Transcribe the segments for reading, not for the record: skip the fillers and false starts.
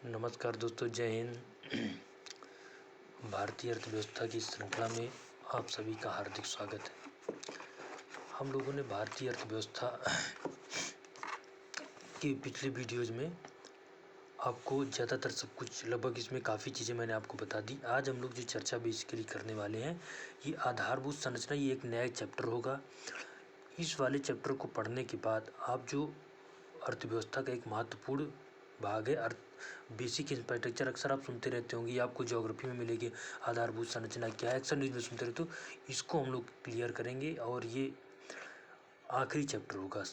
नमस्कार दोस्तों, जय हिंद। भारतीय अर्थव्यवस्था की श्रृंखला में आप सभी का हार्दिक स्वागत है। हम लोगों ने भारतीय अर्थव्यवस्था की पिछले वीडियोज़ में आपको ज़्यादातर सब कुछ, लगभग इसमें काफ़ी चीज़ें मैंने आपको बता दी। आज हम लोग जो चर्चा बेसिकली करने वाले हैं, ये आधारभूत संरचना, ये एक नया चैप्टर होगा। इस वाले चैप्टर को पढ़ने के बाद आप जो अर्थव्यवस्था का एक महत्वपूर्ण भाग है बेसिक इंफ्रास्ट्रक्चर, अक्सर आप सुनते रहते होंगे, ये आपको ज्योग्राफी में मिलेगी। आधारभूत संरचना क्या है, अक्सर न्यूज़ में सुनते रहते हो। इसको हम लोग क्लियर करेंगे और ये आखिरी चैप्टर होगा।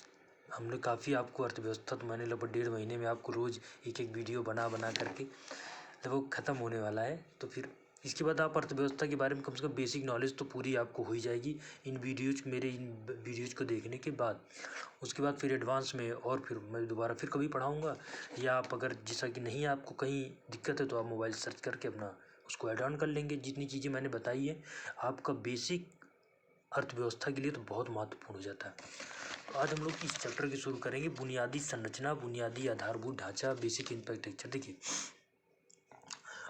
हमने काफ़ी आपको अर्थव्यवस्था, तो मैंने लगभग 1.5 महीने में आपको रोज़ एक वीडियो बना करके लगभग ख़त्म होने वाला है। तो फिर इसके बाद आप अर्थव्यवस्था के बारे में कम से कम बेसिक नॉलेज तो पूरी आपको हो ही जाएगी इन वीडियोज़ को देखने के बाद। उसके बाद फिर एडवांस में और फिर मैं दोबारा फिर कभी पढ़ाऊँगा, या आप अगर जैसा कि नहीं आपको कहीं दिक्कत है तो आप मोबाइल सर्च करके अपना उसको ऐड ऑन कर लेंगे। जितनी चीज़ें मैंने बताई है आपका बेसिक अर्थव्यवस्था के लिए तो बहुत महत्वपूर्ण हो जाता है। तो आज हम लोग इस चैप्टर की शुरू करेंगे, बुनियादी संरचना, बुनियादी आधारभूत ढांचा, बेसिक इंफ्रास्ट्रक्चर। देखिए,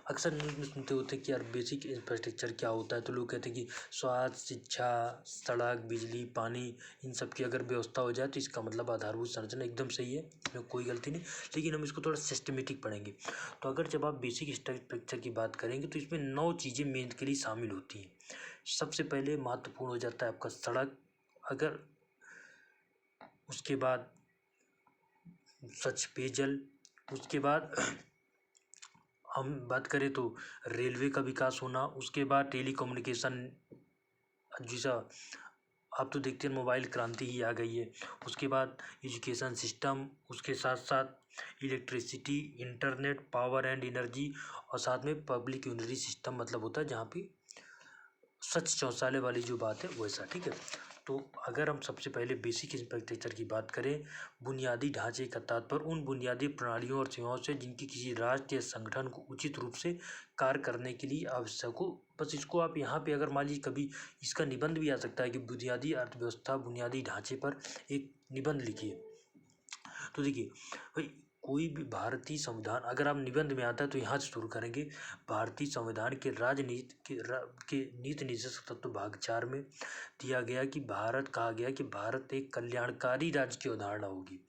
अक्सर न्यूज़ में सुनते होते हैं कि यार बेसिक इंफ्रास्ट्रक्चर क्या होता है, तो लोग कहते हैं कि स्वास्थ्य, शिक्षा, सड़क, बिजली, पानी, इन सब की अगर व्यवस्था हो जाए तो इसका मतलब आधारभूत संरचना। एकदम सही है, इसमें कोई गलती नहीं, लेकिन हम इसको थोड़ा सिस्टमेटिक पढ़ेंगे। तो अगर जब आप बेसिक स्ट्रक्चर की बात करेंगे तो इसमें 9 चीज़ें मेनली शामिल होती हैं। सबसे पहले महत्वपूर्ण हो जाता है आपका सड़क, अगर उसके बाद स्वच्छ पेयजल, उसके बाद हम बात करें तो रेलवे का विकास होना, उसके बाद टेलीकम्युनिकेशन, जैसा आप तो देखते हैं मोबाइल क्रांति ही आ गई है। उसके बाद एजुकेशन सिस्टम, उसके साथ साथ electricity, internet, power and energy, और साथ में पब्लिक यूटिलिटी सिस्टम, मतलब होता है जहाँ पे स्वच्छ शौचालय वाली जो बात है वैसा। ठीक है, तो अगर हम सबसे पहले बेसिक इंफ्रास्ट्रक्चर की बात करें, बुनियादी ढांचे का तात्पर्य उन बुनियादी प्रणालियों और सेवाओं से जिनकी किसी राष्ट्र या संगठन को उचित रूप से कार्य करने के लिए आवश्यक हो। बस इसको आप यहाँ पे अगर मान लीजिए कभी इसका निबंध भी आ सकता है कि बुनियादी अर्थव्यवस्था, बुनियादी ढांचे पर एक निबंध लिखिए। तो देखिए भाई, कोई भी भारतीय संविधान अगर आप निबंध में आता है तो यहाँ से शुरू करेंगे। भारतीय संविधान के राजनीति के नीति निर्देशक तत्व भाग 4 में दिया गया कि कहा गया कि भारत एक कल्याणकारी राज्य की अवधारणा होगी।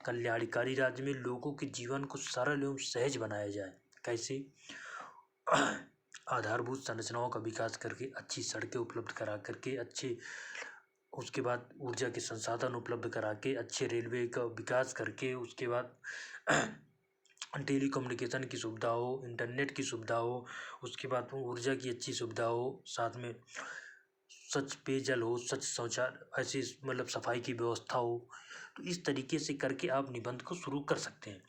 कल्याणकारी राज्य में लोगों के जीवन को सरल एवं सहज बनाया जाए। कैसे? आधारभूत संरचनाओं का विकास करके, अच्छी सड़कें उपलब्ध करा करके, उसके बाद ऊर्जा के संसाधन उपलब्ध करा के, अच्छे रेलवे का विकास करके, उसके बाद टेलीकम्युनिकेशन की सुविधा हो, इंटरनेट की सुविधा हो, उसके बाद ऊर्जा की अच्छी सुविधा हो, साथ में स्वच्छ पेयजल हो, स्वच्छ शौचालय, ऐसी मतलब सफाई की व्यवस्था हो। तो इस तरीके से करके आप निबंध को शुरू कर सकते हैं।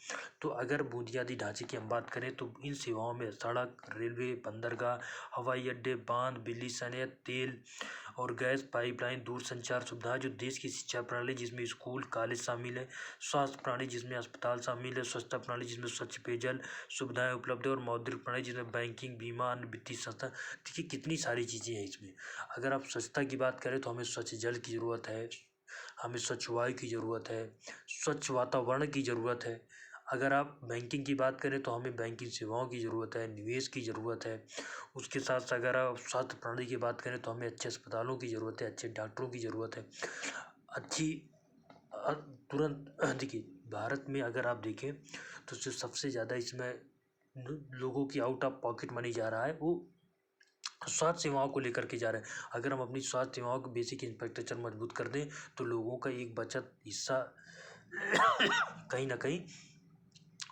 तो अगर बुनियादी ढांचे की हम बात करें तो इन सेवाओं में सड़क, रेलवे, बंदरगाह, हवाई अड्डे, बांध, बिजली संयंत्र, तेल और गैस पाइपलाइन, दूरसंचार सुविधाएं, जो देश की शिक्षा प्रणाली जिसमें स्कूल कॉलेज शामिल है, स्वास्थ्य प्रणाली जिसमें अस्पताल शामिल है, स्वच्छता प्रणाली जिसमें स्वच्छ पेयजल सुविधाएं उपलब्ध है, और मौद्रिक प्रणाली जिसमें बैंकिंग, बीमा, अन्य वित्तीय संस्था। देखिए कितनी सारी चीज़ें हैं इसमें। अगर आप स्वच्छता की बात करें तो हमें स्वच्छ जल की ज़रूरत है, हमें स्वच्छ वायु की ज़रूरत है, स्वच्छ वातावरण की ज़रूरत है। अगर आप बैंकिंग की बात करें तो हमें बैंकिंग सेवाओं की ज़रूरत है, निवेश की ज़रूरत है। उसके साथ साथ अगर आप स्वास्थ्य प्रणाली की बात करें तो हमें अच्छे अस्पतालों की ज़रूरत है, अच्छे डॉक्टरों की ज़रूरत है, अच्छी तुरंत। देखिए भारत में अगर आप देखें तो जो सबसे ज़्यादा इसमें लोगों की आउट ऑफ पॉकेट मनी जा रहा है वो स्वास्थ्य सेवाओं को लेकर के जा रहे हैं। अगर हम अपनी स्वास्थ्य सेवाओं को बेसिक इंफ्रास्ट्रक्चर मजबूत कर दें तो लोगों का एक बचत हिस्सा कहीं ना कहीं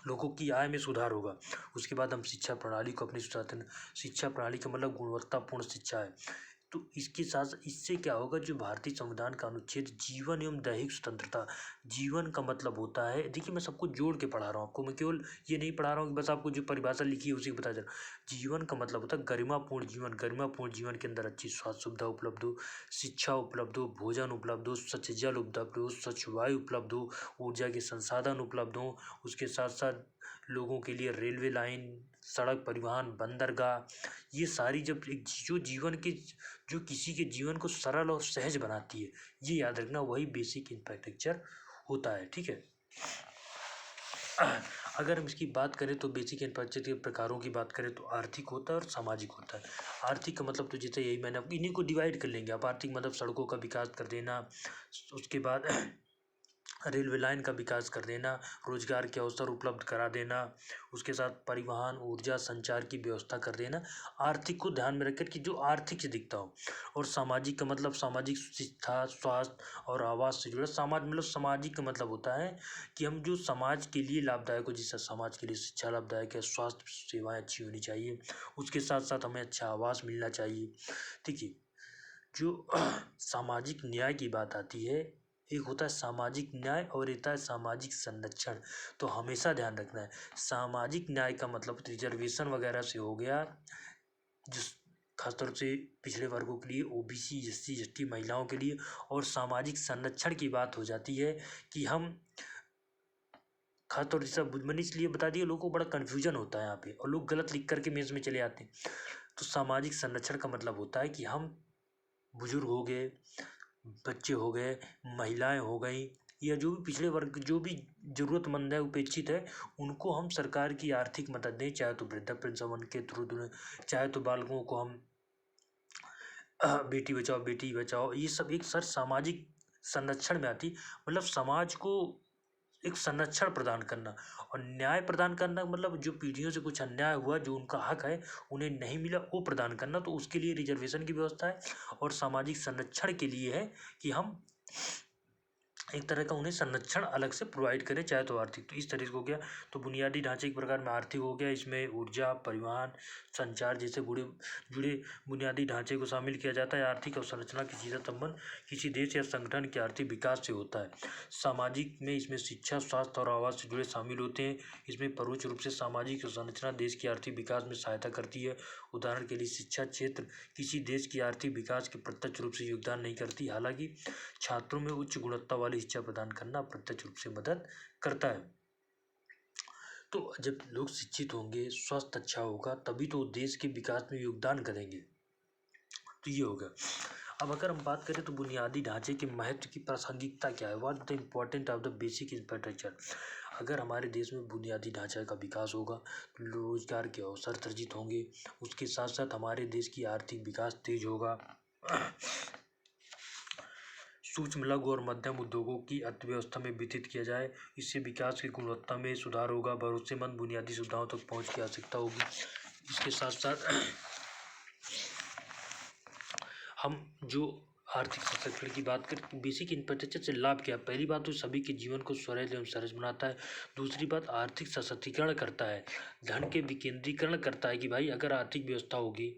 लोगों की आय में सुधार होगा। उसके बाद हम शिक्षा प्रणाली को अपनी सुधारते हैं। शिक्षा प्रणाली का मतलब गुणवत्तापूर्ण शिक्षा है। तो इसके साथ इससे क्या होगा, जो भारतीय संविधान का अनुच्छेद जीवन एवं दैहिक स्वतंत्रता, जीवन का मतलब होता है, देखिए मैं सबको जोड़ के पढ़ा रहा हूँ आपको, मैं केवल ये नहीं पढ़ा रहा हूँ कि बस आपको जो परिभाषा लिखी है उसी को बता जा रहा हूँ। जीवन का मतलब होता है गरिमापूर्ण जीवन। गरिमापूर्ण जीवन के अंदर अच्छी स्वास्थ्य सुविधा उपलब्ध हो, शिक्षा उपलब्ध हो, भोजन उपलब्ध हो, स्वच्छ जल उपलब्ध हो, स्वच्छ वायु उपलब्ध हो, ऊर्जा के संसाधन उपलब्ध हो, उसके साथ साथ लोगों के लिए रेलवे लाइन, सड़क परिवहन, बंदरगाह, ये सारी जब जो जीवन के जो किसी के जीवन को सरल और सहज बनाती है, ये याद रखना, वही बेसिक इंफ्रास्ट्रक्चर होता है। ठीक है, अगर हम इसकी बात करें तो बेसिक इंफ्रास्ट्रक्चर के प्रकारों की बात करें तो आर्थिक होता है और सामाजिक होता है। आर्थिक का मतलब तो जैसे यही मैंने इन्हीं को डिवाइड कर लेंगे आप। आर्थिक मतलब सड़कों का विकास कर देना, उसके बाद रेलवे लाइन का विकास कर देना, रोजगार के अवसर उपलब्ध करा देना, उसके साथ परिवहन, ऊर्जा, संचार की व्यवस्था कर देना। आर्थिक को ध्यान में रखकर कि जो आर्थिक से दिखता हो। और सामाजिक का मतलब सामाजिक शिक्षा, स्वास्थ्य और आवास से जुड़ा। समाज मतलब सामाजिक का मतलब होता है कि हम जो समाज के लिए लाभदायक हो, जैसे समाज के लिए शिक्षा लाभदायक है, स्वास्थ्य सेवाएं अच्छी होनी चाहिए, उसके साथ साथ हमें अच्छा आवास मिलना चाहिए। ठीक है। जो सामाजिक न्याय की बात आती है, एक होता है सामाजिक न्याय और एक होता है सामाजिक संरक्षण। तो हमेशा ध्यान रखना है, सामाजिक न्याय का मतलब रिजर्वेशन वगैरह से हो गया, जिस खासतौर से पिछड़े वर्गों के लिए, ओबीसी, एससी, एसटी, महिलाओं के लिए। और सामाजिक संरक्षण की बात हो जाती है कि हम खासतौर से मैंने इसलिए बता दिया, लोगों को बड़ा कन्फ्यूजन होता है यहाँ पे और लोग गलत लिख करके मेज में चले आते हैं। तो सामाजिक संरक्षण का मतलब होता है कि हम बुजुर्ग हो गए, बच्चे हो गए, महिलाएं हो गई, या जो भी पिछड़े वर्ग, जो भी जरूरतमंद है, उपेक्षित है, उनको हम सरकार की आर्थिक मदद दें, चाहे तो वृद्धा पेंशन के थ्रू दें, चाहे तो बालकों को हम बेटी बचाओ, ये सब एक सर सामाजिक संरक्षण में आती। मतलब समाज को एक संरक्षण प्रदान करना। और न्याय प्रदान करना मतलब जो पीढ़ियों से कुछ अन्याय हुआ, जो उनका हक है उन्हें नहीं मिला, वो प्रदान करना। तो उसके लिए रिजर्वेशन की व्यवस्था है। और सामाजिक संरक्षण के लिए है कि हम एक तरह का उन्हें संरक्षण अलग से प्रोवाइड करें, चाहे तो आर्थिक। तो इस तरीके से हो गया। तो बुनियादी ढांचे के प्रकार में आर्थिक हो गया, इसमें ऊर्जा, परिवहन, संचार जैसे जुड़े बुनियादी ढांचे को शामिल किया जाता है। आर्थिक अवसंरचना की सीधा संबंध किसी देश या संगठन के आर्थिक विकास से होता है। सामाजिक में इसमें शिक्षा, स्वास्थ्य और आवास से जुड़े शामिल होते हैं। इसमें परोक्ष रूप से सामाजिक अवसंरचना देश के आर्थिक विकास में सहायता करती है। उदाहरण के लिए शिक्षा क्षेत्र किसी देश की आर्थिक विकास के प्रत्यक्ष रूप से योगदान नहीं करती, हालांकि छात्रों में उच्च गुणवत्ता वाली शिक्षा प्रदान करना प्रत्यक्ष रूप से मदद करता है। तो जब लोग शिक्षित होंगे, स्वास्थ्य अच्छा होगा, तभी तो देश के विकास में योगदान करेंगे। तो ये होगा। अब अगर हम बात करें तो बुनियादी ढांचे के महत्व की प्रासंगिकता क्या है, what the important of the basic infrastructure. अगर हमारे देश में बुनियादी ढांचे का विकास होगा तो रोजगार के अवसर सृजित होंगे, उसके साथ साथ हमारे देश की आर्थिक विकास तेज होगा। सूक्ष्म, लघु और मध्यम उद्योगों की अर्थव्यवस्था में वितरित किया जाए, इससे विकास की गुणवत्ता में सुधार होगा। भरोसेमंद बुनियादी सुविधाओं तक पहुंच की आवश्यकता होगी। इसके साथ साथ हम जो आर्थिक सशक्तिकरण की बात करें, बेसिक इंफ्रास्ट्रक्चर से लाभ क्या है। पहली बात तो सभी के जीवन को सरल एवं सहज बनाता है। दूसरी बात, आर्थिक सशक्तिकरण करता है, धन के विकेंद्रीकरण करता है कि भाई अगर आर्थिक व्यवस्था होगी,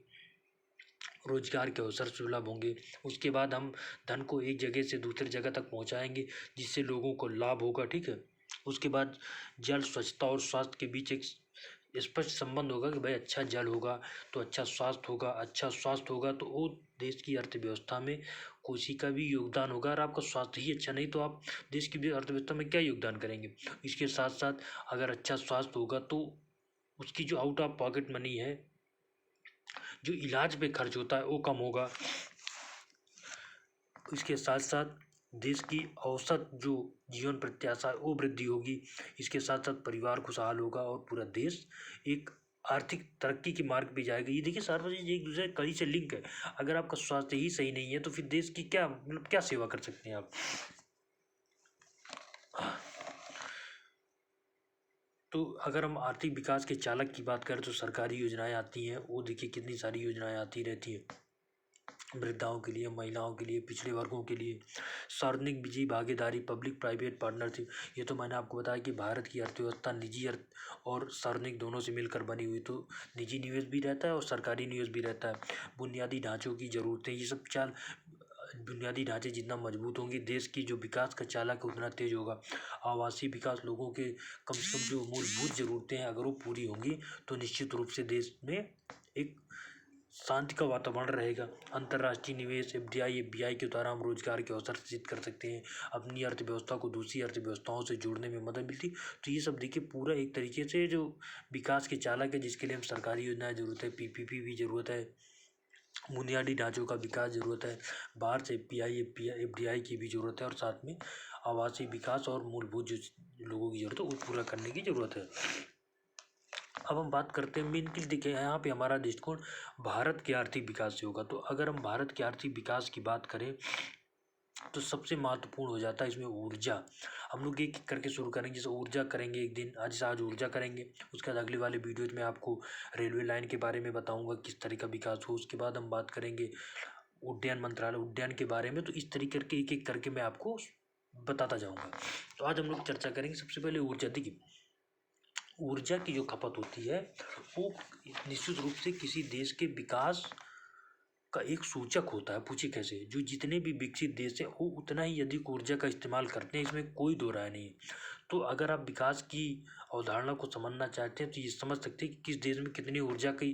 रोजगार के अवसर सुलभ होंगे, उसके बाद हम धन को एक जगह से दूसरी जगह तक पहुंचाएंगे, जिससे लोगों को लाभ होगा। ठीक है। उसके बाद जल, स्वच्छता और स्वास्थ्य के बीच एक स्पष्ट संबंध होगा कि भाई अच्छा जल होगा तो अच्छा स्वास्थ्य होगा, अच्छा स्वास्थ्य होगा तो वो देश की अर्थव्यवस्था में किसी का भी योगदान होगा। और आपका स्वास्थ्य ही अच्छा नहीं तो आप देश की भी अर्थव्यवस्था में क्या योगदान करेंगे। इसके साथ साथ अगर अच्छा स्वास्थ्य होगा तो उसकी जो आउट ऑफ पॉकेट मनी है, जो इलाज पे खर्च होता है, वो कम होगा। इसके साथ साथ देश की औसत जो जीवन प्रत्याशा है वो वृद्धि होगी। इसके साथ साथ परिवार खुशहाल होगा और पूरा देश एक आर्थिक तरक्की के मार्ग पे जाएगा। ये देखिए सार्वजनिक एक दूसरे कड़ी से लिंक है। अगर आपका स्वास्थ्य ही सही नहीं है तो फिर देश की क्या मतलब क्या सेवा कर सकते हैं आप। तो अगर हम आर्थिक विकास के चालक की बात करें तो सरकारी योजनाएं आती हैं, वो देखिए कितनी सारी योजनाएं आती रहती है, वृद्धाओं के लिए, महिलाओं के लिए, पिछड़े वर्गों के लिए। सार्वजनिक निजी भागीदारी, पब्लिक प्राइवेट पार्टनरशिप, ये तो मैंने आपको बताया कि भारत की अर्थव्यवस्था निजी अर्थ और सार्वजनिक दोनों से मिलकर बनी हुई। तो निजी निवेश भी रहता है और सरकारी निवेश भी रहता है। बुनियादी ढांचों की ज़रूरतें, ये सब बुनियादी ढांचे जितना मजबूत होंगे, देश की जो विकास का चालक है उतना तेज होगा। आवासीय विकास, लोगों के कम से कम जो मूलभूत ज़रूरतें हैं अगर वो पूरी होंगी तो निश्चित रूप से देश में एक शांति का वातावरण रहेगा। अंतर्राष्ट्रीय निवेश, एफडीआई, एफबीआई के द्वारा हम रोजगार के अवसर सृजित कर सकते हैं, अपनी अर्थव्यवस्था को दूसरी अर्थव्यवस्थाओं से जोड़ने में मदद मिलती। तो ये सब देखिए पूरा एक तरीके से जो विकास के चालक है, जिसके लिए हम सरकारी योजनाएं जरूरत है, पीपीपी भी जरूरत है। बुनियादी ढांचों का विकास ज़रूरत है, बाहर से एफडीआई की भी ज़रूरत है, और साथ में आवासीय विकास और मूलभूत जो लोगों की ज़रूरत है वो पूरा करने की ज़रूरत है। अब हम बात करते हैं मेन चीज़, देखिए यहाँ पे हमारा दृष्टिकोण भारत के आर्थिक विकास से होगा। तो अगर हम भारत के आर्थिक विकास की बात करें तो सबसे महत्वपूर्ण हो जाता है इसमें ऊर्जा। हम लोग एक एक करके शुरू करेंगे, जैसे ऊर्जा करेंगे एक दिन, आज ऊर्जा करेंगे, उसके बाद अगले वाले वीडियोज में आपको रेलवे लाइन के बारे में बताऊंगा किस तरह का विकास हो। उसके बाद हम बात करेंगे उड्डयन मंत्रालय, उड्डयन के बारे में। तो इस तरीके करके एक एक करके मैं आपको बताता जाऊँगा। तो आज हम लोग चर्चा करेंगे सबसे पहले ऊर्जा। देखिए ऊर्जा की जो खपत होती है वो निश्चित रूप से किसी देश के विकास का एक सूचक होता है। पूछिए कैसे? जो जितने भी विकसित देश हैं वो उतना ही अधिक ऊर्जा का इस्तेमाल करते हैं, इसमें कोई दो राय नहीं है। तो अगर आप विकास की अवधारणा को समझना चाहते हैं तो ये समझ सकते हैं कि किस देश में कितनी ऊर्जा की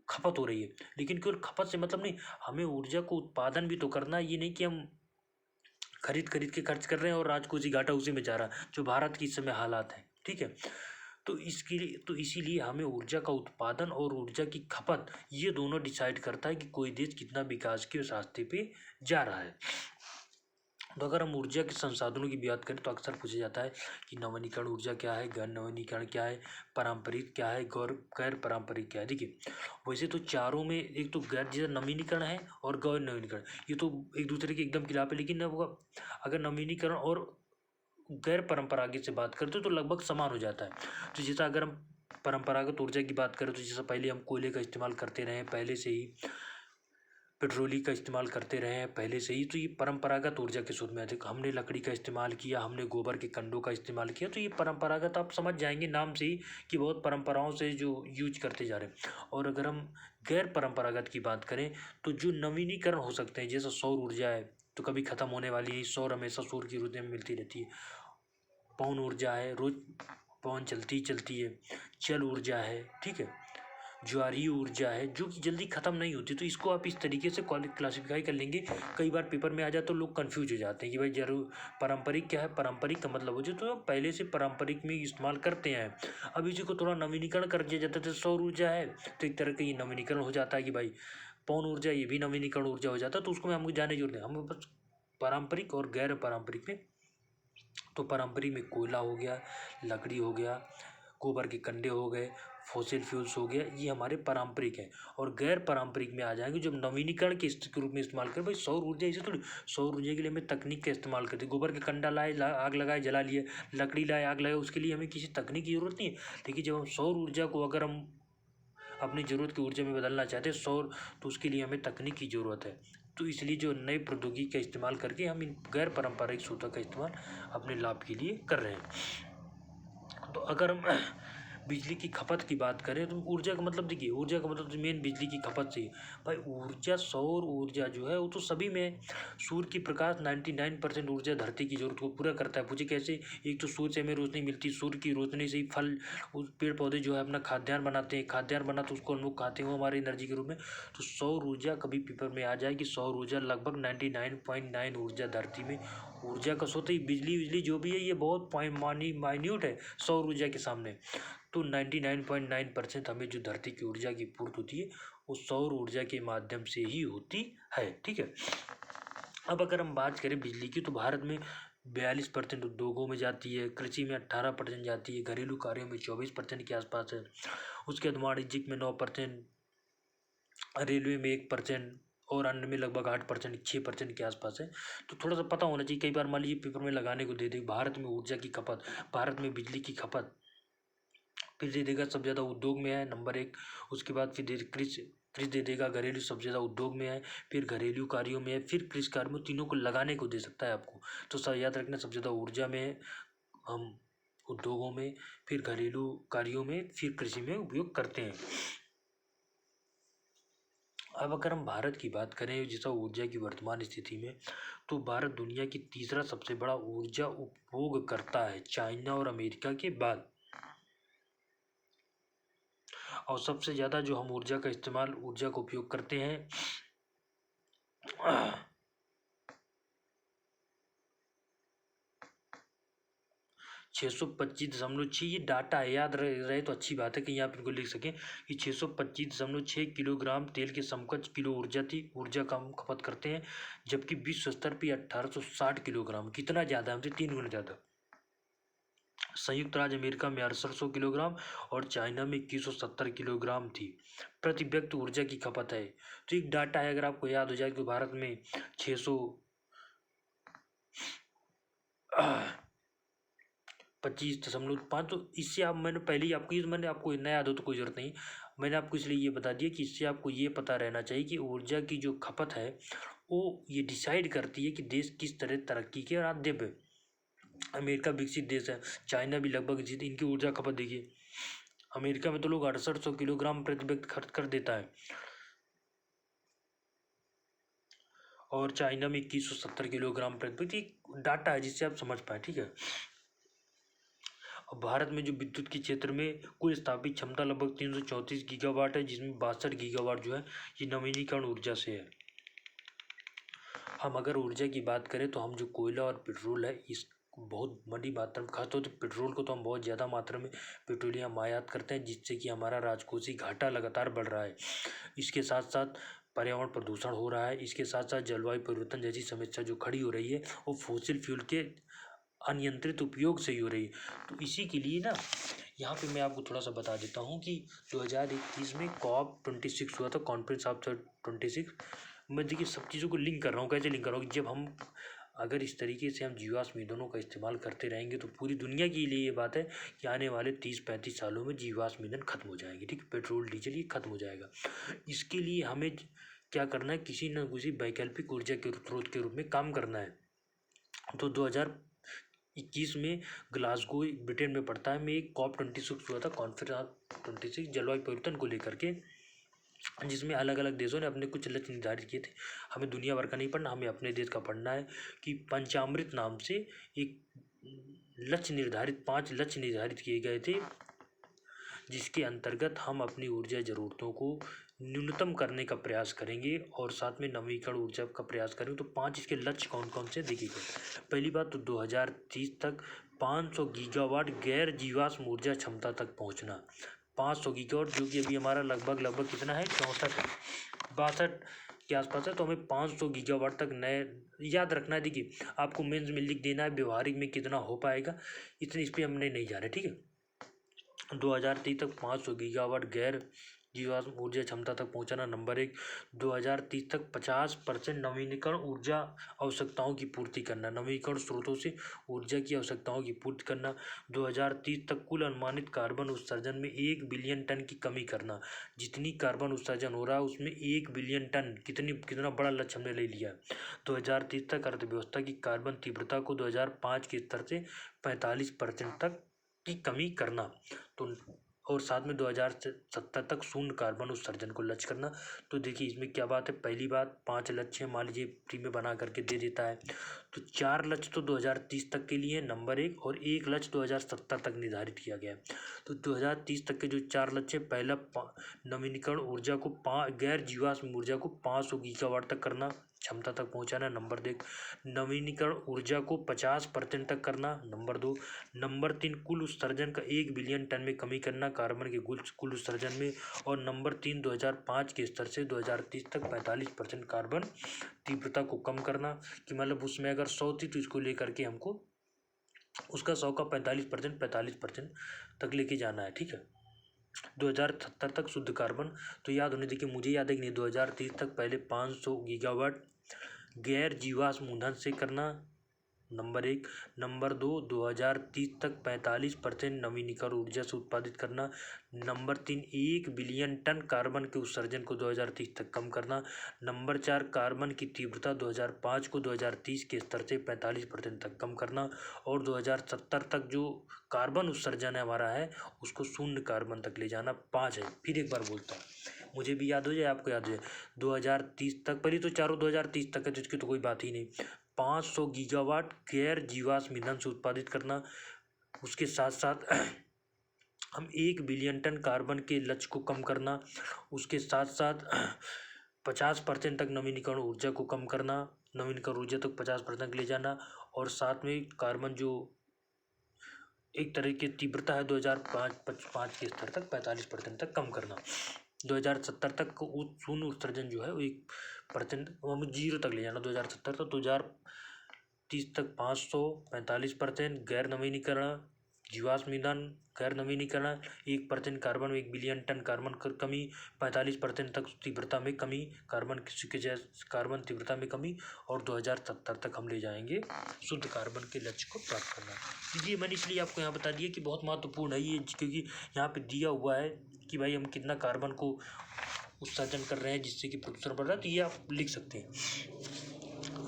खपत हो रही है। लेकिन केवल खपत से मतलब नहीं, हमें ऊर्जा को उत्पादन भी तो करना है। ये नहीं कि हम खरीद खरीद के खर्च कर रहे हैं और आज को उसी घाटा उसी में जा रहा है, जो भारत की इस समय हालात है। ठीक है, तो इसके लिए तो इसीलिए हमें ऊर्जा का उत्पादन और ऊर्जा की खपत ये दोनों डिसाइड करता है कि कोई देश कितना विकास के रास्ते पे जा रहा है। तो अगर हम ऊर्जा के संसाधनों की बात करें तो अक्सर पूछा जाता है कि नवीनीकरण ऊर्जा क्या है, गैर नवीनीकरण क्या है, पारंपरिक क्या है, गैर पारंपरिक क्या है। देखिए वैसे तो चारों में एक तो गैर जैसे नवीनीकरण है और गैर नवीनीकरण, ये तो एक दूसरे के एकदम खिलाफ है। लेकिन अब अगर नवीनीकरण और गैर परंपरागत से बात करते तो लगभग समान हो जाता है। तो जैसा अगर हम परंपरागत ऊर्जा की बात करें तो जैसा पहले हम कोयले का इस्तेमाल करते रहे हैं, पहले से ही पेट्रोली का इस्तेमाल करते रहे हैं पहले से ही, तो ये परंपरागत ऊर्जा के सूत्र में आते। हमने लकड़ी का इस्तेमाल किया, हमने गोबर के कंडों का इस्तेमाल किया, तो ये परंपरागत आप समझ जाएंगे नाम से ही कि बहुत परंपराओं से जो यूज करते जा रहे हैं। और अगर हम गैर परंपरागत की बात करें तो जो नवीनीकरण हो सकते हैं, जैसे सौर ऊर्जा है तो कभी ख़त्म होने वाली है, सौर हमेशा सूर्य की रोशनी में मिलती रहती है। पवन ऊर्जा है, रोज पवन चलती है। जल ऊर्जा है, ठीक है, ज्वारीय ऊर्जा है जो कि जल्दी ख़त्म नहीं होती। तो इसको आप इस तरीके से क्लासिफाई कर लेंगे। कई बार पेपर में आ जाए तो लोग कंफ्यूज हो जाते हैं कि भाई जरूर पारंपरिक क्या है, पारंपरिक का मतलब हो जो तो पहले से पारंपरिक में इस्तेमाल करते हैं। अब इसी को थोड़ा नवीनीकरण कर दिया जाता है। तो सौर ऊर्जा है तो एक तरह का ये नवीनीकरण हो जाता है कि भाई पवन ऊर्जा ये भी नवीनीकरण ऊर्जा हो जाता है। तो उसको हमको जाने की जरूरत नहीं, हम बस पारंपरिक और गैर पारंपरिक में। तो पारंपरिक में कोयला हो गया, लकड़ी हो गया, गोबर के कंडे हो गए, फॉसिल फ्यूल्स हो गया, ये हमारे पारंपरिक हैं। और गैर पारंपरिक में आ जाएंगे जब नवीनीकरण के रूप में इस्तेमाल करें। भाई सौर ऊर्जा ऐसे थोड़ी, सौर ऊर्जा के लिए हमें तकनीक का इस्तेमाल करते हैं। गोबर के कंडा लाए आग लगाए जला लिए, लकड़ी लाए आग लगाए, उसके लिए हमें किसी तकनीक की जरूरत नहीं है। लेकिन जब हम सौर ऊर्जा को अगर हम अपनी ज़रूरत की ऊर्जा में बदलना चाहते हैं सौर, तो उसके लिए हमें तकनीक की ज़रूरत है। तो इसलिए जो नई प्रौद्योगिकी का इस्तेमाल करके हम इन गैर पारंपरिक स्रोतों का इस्तेमाल अपने लाभ के लिए कर रहे हैं। तो अगर हम बिजली की खपत की बात करें तो ऊर्जा का मतलब देखिए, ऊर्जा का मतलब मेन बिजली की खपत से ही। भाई ऊर्जा, सौर ऊर्जा जो है वो तो सभी में, सूर्य की प्रकाश 99% ऊर्जा धरती की जरूरत को पूरा करता है। पूछे कैसे? एक तो सूर्य से हमें रोशनी मिलती है, सूर्य की रोशनी से ही फल, उस पेड़ पौधे जो है अपना खाद्यान्न बनाते हैं, खाद्यान्न बना तो उसको हम लोग खाते हैं, वो हमारी एनर्जी के रूप में। तो सौर ऊर्जा कभी पेपर में आ जाए कि सौर ऊर्जा लगभग 99.9 ऊर्जा धरती में ऊर्जा का स्रोत ही। बिजली जो भी है ये बहुत माइन्यूट है सौर ऊर्जा के सामने। तो 99.9% हमें जो धरती की ऊर्जा की पूर्ति होती है वो सौर ऊर्जा के माध्यम से ही होती है। ठीक है, अब अगर हम बात करें बिजली की तो भारत में 42% उद्योगों में जाती है, कृषि में 18% जाती है, घरेलू कार्यों में 24% के आसपास है, उसके बाद वाणिज्यिक में 9%, रेलवे में 1% और अन्य में लगभग 8%, 6% के आसपास है। तो थोड़ा सा पता होना चाहिए, कई बार मान लीजिए पेपर में लगाने को दे दे भारत में ऊर्जा की खपत, भारत में बिजली की खपत, फिर दे देगा सबसे ज़्यादा उद्योग में है नंबर 1, उसके बाद फिर कृषि दे देगा, घरेलू सबसे ज़्यादा उद्योग में है, फिर घरेलू कार्यों में है, फिर कृषि कार्य में, तीनों को लगाने को दे सकता है आपको। तो सब याद रखना, सबसे ज़्यादा ऊर्जा में है, हम उद्योगों में, फिर घरेलू कार्यों में, फिर कृषि में उपयोग करते हैं। अब अगर हम भारत की बात करें जैसा ऊर्जा की वर्तमान स्थिति में, तो भारत दुनिया की तीसरा सबसे बड़ा ऊर्जा उपभोग करता है, चाइना और अमेरिका के बाद। और सबसे ज़्यादा जो हम ऊर्जा का इस्तेमाल, ऊर्जा का उपयोग करते हैं 625.6 ये डाटा है, याद रहे तो अच्छी बात है कि आप इनको लिख सकें कि 625.6 किलोग्राम तेल के समकक्ष किलो ऊर्जा का हम खपत करते हैं, जबकि विश्व स्तर पर 1860 किलोग्राम, कितना ज़्यादा, हमसे 3 गुना ज़्यादा। संयुक्त राज्य अमेरिका में 6800 किलोग्राम और चाइना में 2170 किलोग्राम थी प्रति व्यक्ति ऊर्जा की खपत है। तो एक डाटा है, अगर आपको याद हो जाए कि भारत में 625.5, तो इससे आप, मैंने पहले ही आपको ये, मैंने आपको इतना याद हो तो कोई ज़रूरत नहीं, मैंने आपको इसलिए ये बता दिया कि इससे आपको ये पता रहना चाहिए कि ऊर्जा की जो खपत है वो ये डिसाइड करती है कि देश किस तरह तरक्की के रास्ते पे। अमेरिका विकसित देश है, चाइना भी लगभग जित, इनकी ऊर्जा खपत देखिए, अमेरिका में तो लोग 6800 किलोग्राम प्रति व्यक्ति खर्च कर देता है और चाइना में 2170 किलोग्राम प्रति व्यक्ति। डाटा है जिससे आप समझ पाए, ठीक है। और भारत में जो विद्युत के क्षेत्र में कुल स्थापित क्षमता लगभग 334 गीगावाट है, जिसमें 62 गीगावाट जो है ये नवीनीकरण ऊर्जा से है। हम अगर ऊर्जा की बात करें तो हम जो कोयला और पेट्रोल है इस बहुत बड़ी मात्रा में, खासतौर तो पेट्रोल को तो हम बहुत ज़्यादा मात्रा में पेट्रोलियम आयात करते हैं, जिससे कि हमारा राजकोषीय घाटा लगातार बढ़ रहा है। इसके साथ साथ पर्यावरण प्रदूषण हो रहा है, इसके साथ साथ जलवायु परिवर्तन जैसी समस्या जो खड़ी हो रही है वो फॉसिल फ्यूल के अनियंत्रित उपयोग से ही हो रही है। तो इसी के लिए ना यहाँ पे मैं आपको थोड़ा सा बता देता हूँ कि 2021 में COP26 हुआ था, कॉन्फ्रेंस ऑफ 26। मैं देखिए सब चीज़ों को लिंक कर रहा हूँ, कैसे लिंक कर रहा हूँ कि जब हम अगर इस तरीके से हम जीवाश्म ईंधनों का इस्तेमाल करते रहेंगे तो पूरी दुनिया के लिए ये बात है कि आने वाले 30-35 सालों में जीवाश्म ईंधन खत्म हो जाएंगे, ठीक, पेट्रोल डीजल ये खत्म हो जाएगा। इसके लिए हमें क्या करना है, किसी न किसी वैकल्पिक ऊर्जा के स्रोत के रूप में काम करना है। तो 2021 में ग्लासगो ब्रिटेन में पड़ता है, में एक COP26 हुआ था, कॉन्फ्रेंस 26 जलवायु परिवर्तन को लेकर के, जिसमें अलग अलग देशों ने अपने कुछ लक्ष्य निर्धारित किए थे। हमें दुनिया भर का नहीं पढ़ना, हमें अपने देश का पढ़ना है कि पंचामृत नाम से एक लक्ष्य निर्धारित, 5 लक्ष्य निर्धारित किए गए थे, जिसके अंतर्गत हम अपनी ऊर्जा ज़रूरतों को न्यूनतम करने का प्रयास करेंगे और साथ में नवीकरण ऊर्जा का प्रयास करेंगे। तो 5 इसके लक्ष्य कौन कौन से देखिएगा। पहली बात तो 2030 तक 500 गीगावाट गैर जीवाश्म ऊर्जा क्षमता तक पहुंचना। 500 गीगावाट जो कि अभी हमारा लगभग कितना है, 62 के आसपास है। तो हमें 500 गीगावाट तक नए, याद रखना है, देखिए आपको मेंस में लिख देना है, व्यवहारिक में कितना हो पाएगा इतनी, इस पर हमने नहीं जाना, ठीक है। 2030 तक 500 गीगावाट गैर जीवाश्म ऊर्जा क्षमता तक पहुंचाना, नंबर 1। 2030 तक 50% नवीनीकरण ऊर्जा आवश्यकताओं की पूर्ति करना, नवीनीकरण स्रोतों से ऊर्जा की आवश्यकताओं की पूर्ति करना। 2030 तक कुल अनुमानित कार्बन उत्सर्जन में 1 बिलियन टन की कमी करना। जितनी कार्बन उत्सर्जन हो रहा है उसमें 1 बिलियन टन, कितना बड़ा लक्ष्य हमने ले लिया। 2030 तक अर्थव्यवस्था की कार्बन तीव्रता को 2005 के स्तर से 45% तक की कमी करना। तो और साथ में 2070 तक शून्य कार्बन उत्सर्जन को लक्ष्य करना। तो देखिए इसमें क्या बात है, पहली बात 5 लक्ष्य मान लीजिए फ्री में बना करके दे देता है, तो 4 लक्ष्य तो 2030 तक के लिए नंबर 1 और 1 लक्ष्य 2070 तक निर्धारित किया गया है। तो 2030 तक के जो 4 लक्ष्य, पहला नवीनीकरण ऊर्जा को गैर जीवाश्म ऊर्जा को 500 गीगावाट तक करना, क्षमता तक पहुंचाना, नंबर 2 नवीनीकरण ऊर्जा को 50% तक करना, नंबर 2 नंबर 3 कुल उत्सर्जन का 1 बिलियन टन में कमी करना कार्बन के कुल उत्सर्जन में, और नंबर 3 2005 के स्तर से 2030 तक 45% कार्बन तीव्रता को कम करना, कि मतलब उसमें अगर 100 थी तो इसको लेकर के हमको उसका 100 का 45% तक लेके जाना है, ठीक है। 2070 तक शुद्ध कार्बन, तो याद होने, देखिए मुझे याद है कि नहीं, 2030 तक पहले 500 गीगावाट गैर जीवाश्म ईंधन से करना, नंबर 1। नंबर 2 2030 तक 45% नवीनीकरण ऊर्जा से उत्पादित करना, नंबर 3 1 बिलियन टन कार्बन के उत्सर्जन को 2030 तक कम करना, नंबर 4 कार्बन की तीव्रता 2005 को 2030 के स्तर से 45% तक कम करना, और 2070 तक जो कार्बन उत्सर्जन है हमारा है उसको शून्य कार्बन तक ले जाना। 5 है, फिर एक बार बोलता हूँ, मुझे भी याद हो जाए आपको याद हो जाए। 2030 तक, पहले तो चारों 2030 तक है तो इसकी तो कोई बात ही नहीं। 500 गीगावाट गैर जीवाश्म ईंधन से उत्पादित करना, उसके साथ साथ हम 1 बिलियन टन कार्बन के लक्ष्य को कम करना, उसके साथ साथ 50% तक नवीनीकरण ऊर्जा को कम करना, नवीनीकरण ऊर्जा तक 50% ले जाना, और साथ में कार्बन जो एक तरह की तीव्रता है 2005 के स्तर तक 45% तक कम करना। 2070 तक शून्य उत्सर्जन जो है वो 1% हमें 0 तक ले जाना। 2070 तक 2030 तक 545%। गैर नवीनीकरण जीवाश्म ईंधन गैर नवीनीकरण 1% कार्बन, 1 बिलियन टन कार्बन कमी, 45% तक तीव्रता में कमी, कार्बन तीव्रता में कमी, और 2070 तक हम ले जाएंगे शुद्ध कार्बन के लक्ष्य को प्राप्त करना। ये मैंने इसलिए आपको यहाँ बता दिया कि बहुत महत्वपूर्ण है ये, क्योंकि यहाँ पे दिया हुआ है कि भाई हम कितना कार्बन को उत्सर्जन कर रहे हैं जिससे कि प्रदूषण बढ़ रहा है, तो ये आप लिख सकते हैं।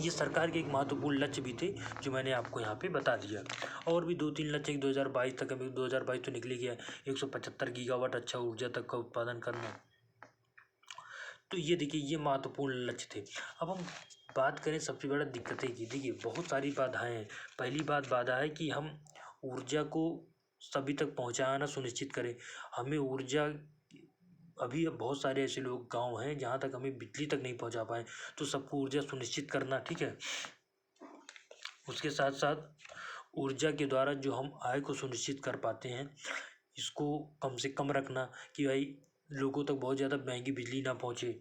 ये सरकार के एक महत्वपूर्ण लक्ष्य भी थे जो मैंने आपको यहाँ पे बता दिया। और भी 2-3 लक्ष्य 2022 तक, हमें 2022 तो निकल गया 175 गीगावाट अच्छा ऊर्जा तक का उत्पादन करना। तो ये देखिए ये महत्वपूर्ण लक्ष्य थे। अब हम बात करें सबसे बड़ा दिक्कतें की। देखिए बहुत सारी बाधाएं हैं। पहली बाधा है कि हम ऊर्जा को सभी तक पहुँचाना सुनिश्चित करें। हमें ऊर्जा अभी बहुत सारे ऐसे लोग गांव हैं जहां तक हमें बिजली तक नहीं पहुंचा पाए, तो सबको ऊर्जा सुनिश्चित करना, ठीक है। उसके साथ साथ ऊर्जा के द्वारा जो हम आय को सुनिश्चित कर पाते हैं इसको कम से कम रखना, कि भाई लोगों तक बहुत ज़्यादा महंगी बिजली ना पहुंचे।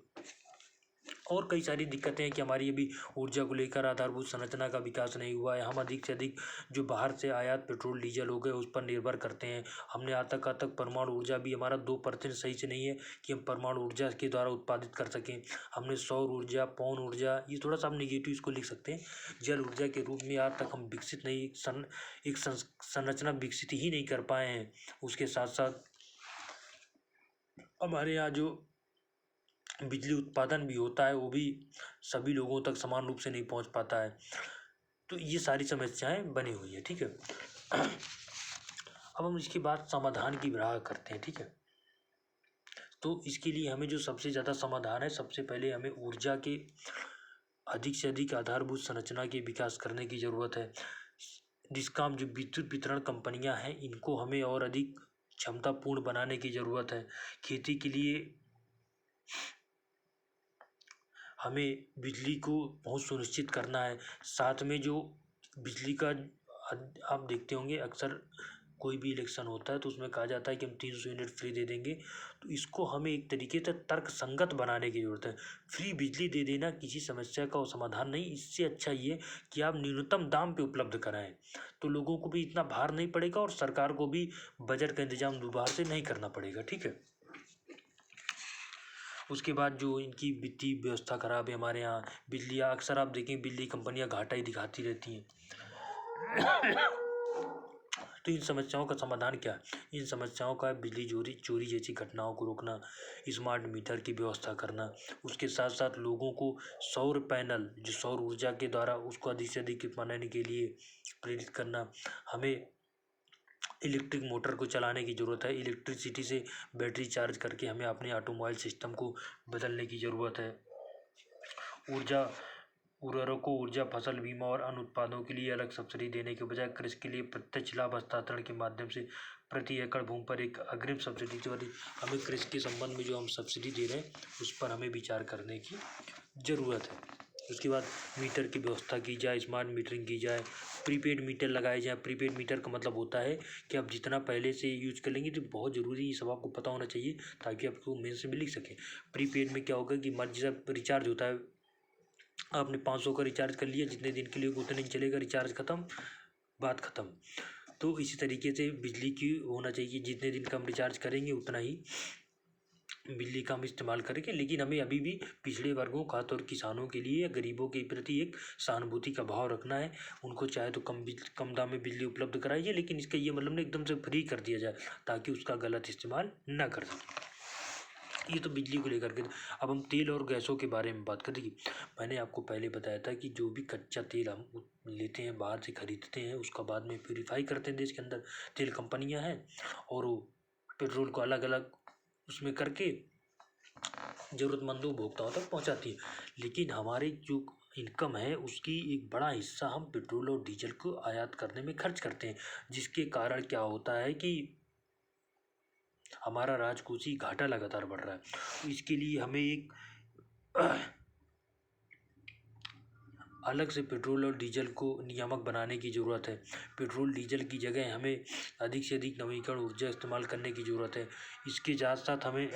और कई सारी दिक्कतें हैं कि हमारी अभी ऊर्जा को लेकर आधारभूत संरचना का विकास नहीं हुआ है। हम अधिक से अधिक जो बाहर से आयात पेट्रोल डीजल हो गए उस पर निर्भर करते हैं। हमने आज तक परमाणु ऊर्जा भी हमारा 2% सही से नहीं है कि हम परमाणु ऊर्जा के द्वारा उत्पादित कर सकें। हमने सौर ऊर्जा, पवन ऊर्जा, ये थोड़ा सा हम निगेटिव इसको लिख सकते हैं। जल ऊर्जा के रूप में आज तक हम विकसित नहीं, एक संरचना विकसित ही नहीं कर पाए हैं। उसके साथ साथ हमारे यहाँ जो बिजली उत्पादन भी होता है वो भी सभी लोगों तक समान रूप से नहीं पहुंच पाता है। तो ये सारी समस्याएं बनी हुई है, ठीक है। अब हम इसके बाद समाधान की राह करते हैं, ठीक है। तो इसके लिए हमें जो सबसे ज़्यादा समाधान है, सबसे पहले हमें ऊर्जा के अधिक से अधिक आधारभूत संरचना के विकास करने की ज़रूरत है। डिस्कॉम जो विद्युत वितरण कंपनियां हैं इनको हमें और अधिक क्षमतापूर्ण बनाने की ज़रूरत है। खेती के लिए हमें बिजली को बहुत सुनिश्चित करना है। साथ में जो बिजली का आप देखते होंगे अक्सर कोई भी इलेक्शन होता है तो उसमें कहा जाता है कि हम 300 यूनिट फ्री दे देंगे, तो इसको हमें एक तरीके से तर्कसंगत बनाने की ज़रूरत है। फ्री बिजली दे देना किसी समस्या का समाधान नहीं, इससे अच्छा ये कि आप न्यूनतम दाम पे उपलब्ध कराएं, तो लोगों को भी इतना भार नहीं पड़ेगा और सरकार को भी बजट का इंतजाम दोबारा से नहीं करना पड़ेगा, ठीक है। उसके बाद जो इनकी वित्तीय व्यवस्था खराब है हमारे यहाँ, बिजली अक्सर आप देखें बिजली कंपनियां घाटा ही दिखाती रहती हैं। तो इन समस्याओं का समाधान क्या है? इन समस्याओं का बिजली चोरी जैसी घटनाओं को रोकना, स्मार्ट मीटर की व्यवस्था करना, उसके साथ साथ लोगों को सौर पैनल जो सौर ऊर्जा के द्वारा उसको अधिक से अधिक बनाने के लिए प्रेरित करना। हमें इलेक्ट्रिक मोटर को चलाने की ज़रूरत है। इलेक्ट्रिसिटी से बैटरी चार्ज करके हमें अपने ऑटोमोबाइल सिस्टम को बदलने की ज़रूरत है। उर्वरकों, ऊर्जा, फसल बीमा और अन्य उत्पादों के लिए अलग सब्सिडी देने के बजाय कृषि के लिए प्रत्यक्ष लाभ हस्तांतरण के माध्यम से प्रति एकड़ भूमि पर एक अग्रिम सब्सिडी द्वारा हमें कृषि के संबंध में जो हम सब्सिडी दे रहे हैं उस पर हमें विचार करने की ज़रूरत है। उसके बाद मीटर की व्यवस्था की जाए, स्मार्ट मीटरिंग की जाए, प्रीपेड मीटर लगाए जाए। प्रीपेड मीटर का मतलब होता है कि आप जितना पहले से यूज कर लेंगे, तो बहुत ज़रूरी ये सब आपको पता होना चाहिए ताकि आपको मेन से भी लिख सकें। प्रीपेड में क्या होगा कि मर्जी जब रिचार्ज होता है, आपने 500 का रिचार्ज कर लिया, जितने दिन के लिए उतने दिन चलेगा, रिचार्ज ख़त्म, बात ख़त्म। तो इसी तरीके से बिजली की होना चाहिए, जितने दिन का हम रिचार्ज करेंगे उतना ही बिजली का हम इस्तेमाल करेंगे। लेकिन हमें अभी भी पिछड़े वर्गों खासतौर किसानों के लिए, गरीबों के प्रति एक सहानुभूति का भाव रखना है। उनको चाहे तो कम दाम में बिजली उपलब्ध कराइए, लेकिन इसका ये मतलब नहीं एकदम से फ्री कर दिया जाए ताकि उसका गलत इस्तेमाल न कर सकें। ये तो बिजली को लेकर के। अब हम तेल और गैसों के बारे में बात करेंगे। मैंने आपको पहले बताया था कि जो भी कच्चा तेल हम लेते हैं, बाहर से खरीदते हैं, उसका बाद में प्यूरीफाई करते हैं। देश के अंदर तेल कंपनियां हैं और वो पेट्रोल को अलग अलग उसमें करके ज़रूरतमंदों उपभोक्ताओं तक पहुंचाती है। लेकिन हमारे जो इनकम है उसकी एक बड़ा हिस्सा हम पेट्रोल और डीजल को आयात करने में खर्च करते हैं, जिसके कारण क्या होता है कि हमारा राजकोषीय घाटा लगातार बढ़ रहा है। तो इसके लिए हमें एक अलग से पेट्रोल और डीजल को नियामक बनाने की ज़रूरत है। पेट्रोल डीजल की जगह हमें अधिक से अधिक नवीकरण ऊर्जा इस्तेमाल करने की ज़रूरत है। इसके साथ साथ हमें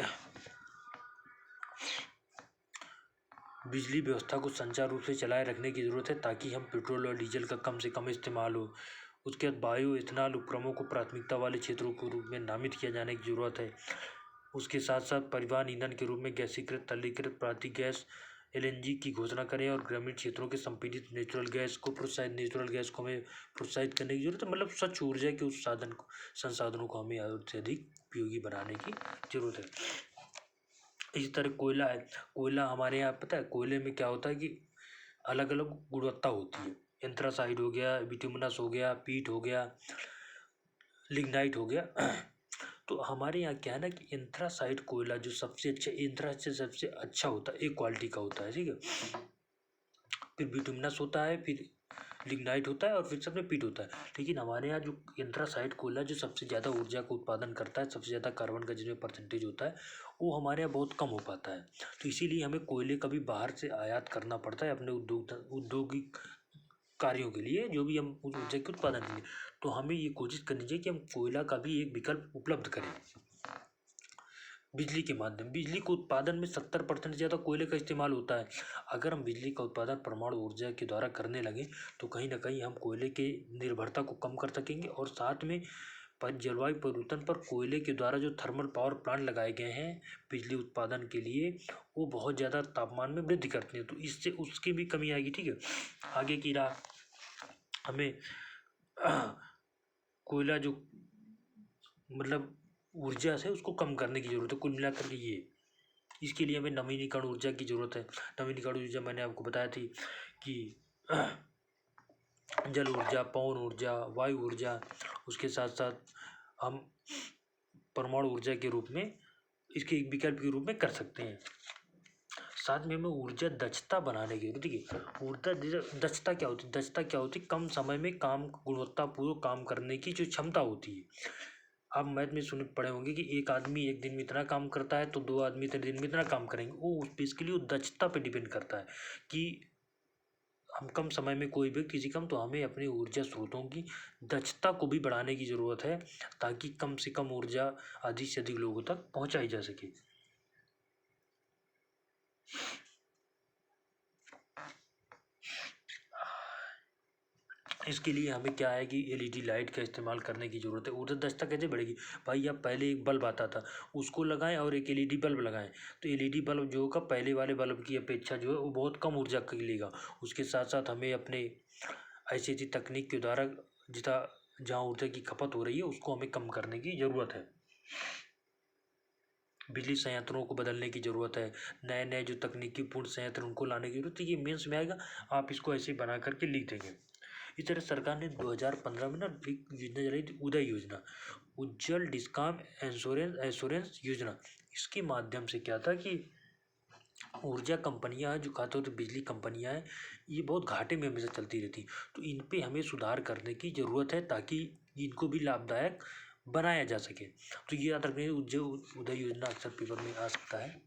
बिजली व्यवस्था को सुचारू रूप से चलाए रखने की ज़रूरत है ताकि हम पेट्रोल और डीजल का कम से कम इस्तेमाल हो। उसके बाद बायो इथेनॉल उपक्रमों को प्राथमिकता वाले क्षेत्रों के रूप में नामित किया जाने की ज़रूरत है। उसके साथ साथ परिवहन ईंधन के रूप में गैसीकृत तरलीकृत प्राकृतिक गैस LNG की घोषणा करें और ग्रामीण क्षेत्रों के संपीड़ित नेचुरल गैस को हमें प्रोत्साहित करने की जरूरत है। मतलब स्वच्छ ऊर्जा के उस संसाधनों को हमें अधिक से अधिक उपयोगी बनाने की जरूरत है। इसी तरह कोयला है। कोयला हमारे यहाँ पता है कोयले में क्या होता है कि अलग अलग गुणवत्ता होती है। एंथ्रासाइड हो गया, बिटुमिनस हो गया, पीट हो गया, लिग्नाइट हो गया। तो हमारे यहाँ क्या है ना कि एंथ्रासाइड कोयला जो सबसे अच्छा होता है, एक क्वालिटी का होता है, ठीक है। फिर बिटुमिनस होता है, फिर लिग्नाइट होता है और फिर सबसे पीट होता है। लेकिन हमारे यहाँ जो एंथ्रासाइड कोयला जो सबसे ज़्यादा ऊर्जा का उत्पादन करता है, सबसे ज़्यादा कार्बन का जिसमें परसेंटेज होता है, वो हमारे यहाँ बहुत कम हो पाता है। तो इसीलिए हमें कोयले का भी बाहर से आयात करना पड़ता है अपने औद्योगिक कार्यों के लिए, जो भी हम उस ऊर्जा के उत्पादन के लिए। तो हमें ये कोशिश करनी चाहिए कि हम कोयला का भी एक विकल्प उपलब्ध करें बिजली के माध्यम। बिजली को उत्पादन में 70% ज़्यादा कोयले का इस्तेमाल होता है। अगर हम बिजली का उत्पादन परमाणु ऊर्जा के द्वारा करने लगे तो कहीं ना कहीं हम कोयले के निर्भरता को कम कर सकेंगे। और साथ में जलवायु परिवर्तन पर कोयले के द्वारा जो थर्मल पावर प्लांट लगाए गए हैं बिजली उत्पादन के लिए, वो बहुत ज़्यादा तापमान में वृद्धि करते हैं, तो इससे उसकी भी कमी आएगी, ठीक है। आगे की राह हमें कोयला जो मतलब ऊर्जा से उसको कम करने की ज़रूरत है। कुल मिलाकर के ये इसके लिए हमें नवीनीकरण ऊर्जा की ज़रूरत है। नवीनीकरण ऊर्जा मैंने आपको बताया थी कि जल ऊर्जा, पवन ऊर्जा, वायु ऊर्जा, उसके साथ साथ हम परमाणु ऊर्जा के रूप में इसके एक विकल्प के रूप में कर सकते हैं। साथ में हमें ऊर्जा दक्षता बनाने की जरूरत है। ऊर्जा दक्षता क्या होती है? दक्षता क्या होती है? कम समय में काम गुणवत्तापूर्वक काम करने की जो क्षमता होती है। आप मैथ में सुन पढ़े होंगे कि एक आदमी एक दिन में इतना काम करता है तो दो आदमी इतने दिन में इतना काम करेंगे। वो इसके लिए दक्षता पे डिपेंड करता है कि हम कम समय में कोई भी किसी कम, तो हमें अपने ऊर्जा स्रोतों की दक्षता को भी बढ़ाने की ज़रूरत है ताकि कम से कम ऊर्जा अधिक से अधिक लोगों तक पहुंचाई जा सके। इसके लिए हमें क्या है कि LED लाइट का इस्तेमाल करने की ज़रूरत है। ऊर्जा दक्षता कैसे बढ़ेगी भाई? अब पहले एक बल्ब आता था, उसको लगाएं और एक LED बल्ब लगाएं, तो LED बल्ब जो होगा पहले वाले बल्ब की अपेक्षा जो है वो बहुत कम ऊर्जा का लेगा। उसके साथ साथ हमें अपने ऐसी तकनीक के द्वारा जहाँ ऊर्जा की खपत हो रही है उसको हमें कम करने की ज़रूरत है। बिजली संयंत्रों को बदलने की ज़रूरत है। नए नए जो तकनीकी पूर्ण संयंत्र उनको लाने की जरूरत है। ये मेंस में आएगा, आप इसको ऐसे बना करके लिख देंगे। इस तरह सरकार ने 2015 में ना एक योजना चलाई थी, उदय योजना, उज्जवल डिस्कॉम एश्योरेंस योजना। इसके माध्यम से क्या था कि ऊर्जा कंपनियां जो खासतौर पर बिजली कंपनियां हैं, ये बहुत घाटे में हमेशा चलती रहती, तो इन पे हमें सुधार करने की ज़रूरत है ताकि इनको भी लाभदायक बनाया जा सके। तो ये याद रखने उदय योजना अक्सर पेपर में आ सकता है,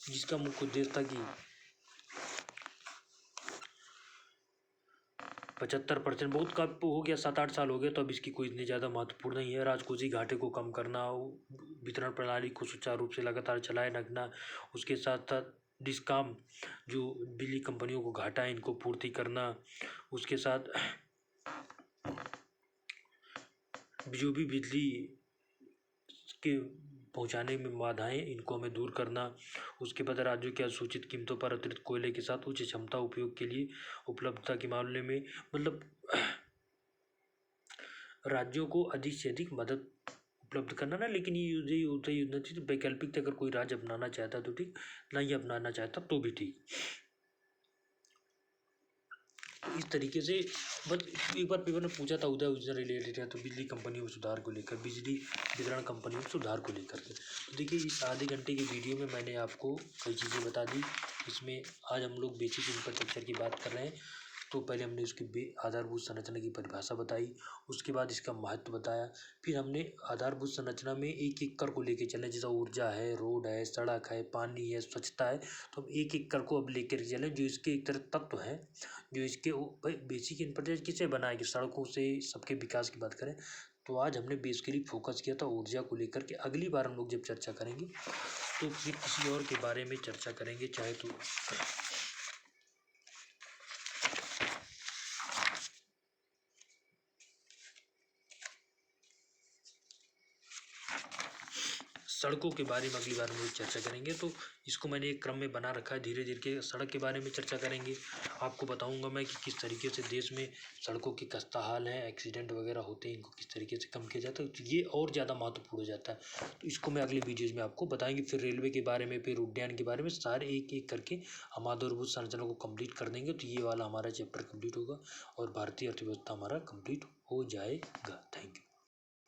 जिसका मुख्य उद्देश्य था कि 75% बहुत कम हो गया, 7-8 साल हो गया, तो अब इसकी कोई इतनी ज़्यादा महत्वपूर्ण नहीं है। राजकोषीय घाटे को कम करना, वितरण प्रणाली को सुचारू रूप से लगातार चलाए रखना, उसके साथ साथ डिस्कॉम जो बिजली कंपनियों को घाटा है इनको पूर्ति करना, उसके साथ जो भी बिजली के पहुंचाने में बाधाएं इनको हमें दूर करना। उसके बाद राज्यों की सूचित कीमतों पर अतिरिक्त कोयले के साथ उच्च क्षमता उपयोग के लिए उपलब्धता के मामले में मतलब राज्यों को अधिक से अधिक मदद उपलब्ध करना ना। लेकिन ये उदय योजना थी तो वैकल्पिक अगर कोई राज्य अपनाना चाहता तो ठीक, नहीं अपनाना चाहता तो भी ठीक। इस तरीके से बस एक बार पेपर में पूछा था उदय योजना रिलेटेड है तो बिजली कंपनियों में सुधार को लेकर, बिजली वितरण कंपनियों में सुधार को लेकर के। तो देखिए इस आधे घंटे की वीडियो में मैंने आपको कई चीज़ें बता दी। इसमें आज हम लोग बेसिक इंफ्रास्ट्रक्चर की बात कर रहे हैं। तो पहले हमने उसकी आधारभूत संरचना की परिभाषा बताई, उसके बाद इसका महत्व बताया। फिर हमने आधारभूत संरचना में एक एक कर को लेके चले, जैसा ऊर्जा है, रोड है, सड़क है, पानी है, स्वच्छता है, तो हम एक एक कर को अब लेकर चले जो इसके एक तरह तत्व हैं, जो इसके बेसिक इंफ्रास्ट्रक्चर किसे बनाए कि सड़कों से सबके विकास की बात करें। तो आज हमने बेसिकली फोकस किया था ऊर्जा को लेकर के। अगली बार हम लोग जब चर्चा करेंगे तो फिर किसी और के बारे में चर्चा करेंगे, चाहे तो सड़कों के बारे में अगली बार हम लोग चर्चा करेंगे। तो इसको मैंने एक क्रम में बना रखा है, धीरे धीरे के सड़क के बारे में चर्चा करेंगे। आपको बताऊंगा मैं कि किस तरीके से देश में सड़कों की खस्ता हाल है, एक्सीडेंट वगैरह होते हैं, इनको किस तरीके से कम किया जाता है, तो ये और ज़्यादा महत्वपूर्ण हो जाता है। तो इसको मैं अगले वीडियोज़ में आपको बताएंगे। फिर रेलवे के बारे में, फिर उड्डयन के बारे में, सारे एक एक करके हम आधारभूत संरचना को कंप्लीट कर देंगे। तो ये वाला हमारा चैप्टर कंप्लीट होगा और भारतीय अर्थव्यवस्था हमारा कंप्लीट हो जाएगा। Thank you.